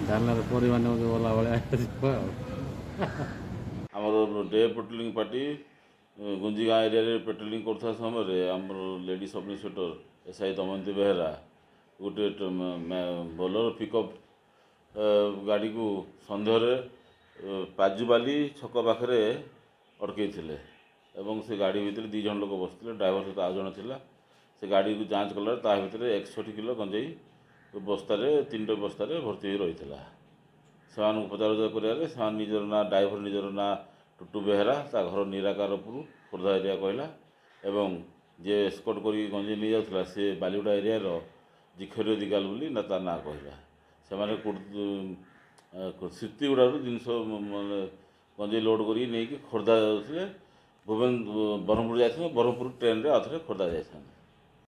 ଧାରଣାର ପରିମାଣ ଗଲା ଭଳିଆ ଆମର ଡେ ପେଟ୍ରୋଲିଂ ପାର୍ଟି ଗୁଞ୍ଜିଗାଁ ଏରିଆରେ ପେଟ୍ରୋଲିଂ କରୁଥିବା ସମୟରେ ଆମର lady sub inspector SI Damayanti Behera ଗୋଟେ ବୋଲେରୋ ପିକଅପ୍ ଗାଡ଼ିକୁ ସନ୍ଦେହରେ ପାଜୁବାଲି ଛକ ପାଖରେ ଅଟକେଇଥିଲେ ଏବଂ ସେ ଗାଡ଼ି ଭିତରେ 2 ଜଣ ଲୋକ ବସିଥିଲେ। ଡ୍ରାଇଭର ସହିତ ଆଉ ଜଣ ଥିଲା। ସେ ଗାଡ଼ିକୁ ଯାଞ୍ଚ କଲାବେଳେ ତା ଭିତରେ 61 କିଲୋ ଗଞ୍ଜେଇ ବସ୍ତାରେ 3ଟି ବସ୍ତାରେ ଭର୍ତ୍ତି ହୋଇ ରହିଥିଲା। ସେମାନଙ୍କୁ ପଚରାଉଚରା କରିବାରେ ସେମାନେ ନିଜର ନାଁ ଡ୍ରାଇଭର ନିଜର ନାଁ ଟୁଟୁ ବେହେରା, ତା ଘର ନିରାକାରପୁର ଖୋର୍ଦ୍ଧା ଏରିଆ କହିଲା ଏବଂ ଯିଏ ଏସ୍କର୍ଟ କରିକି ଗଞ୍ଜେଇ ନେଇଯାଉଥିଲା ସେ ବାଲିଗୁଡ଼ା ଏରିଆର ଜିଖରୀୟ ଦିଗାଲ ବୋଲି ନା ତା ନାଁ କହିଲା। ସେମାନେ ସ୍ଥିତିଗୁଡ଼ାରୁ ଜିନିଷ ଗଞ୍ଜେଇ ଲୋଡ଼ କରିକି ନେଇକି ଖୋର୍ଦ୍ଧା ଯାଉଥିଲେ। ବ୍ରହ୍ମପୁର ଯାଇଥିଲେ, ବ୍ରହ୍ମପୁର ଟ୍ରେନ୍ରେ ଆଉ ଥରେ ଖୋର୍ଦ୍ଧା ଯାଇଥାନ୍ତେ।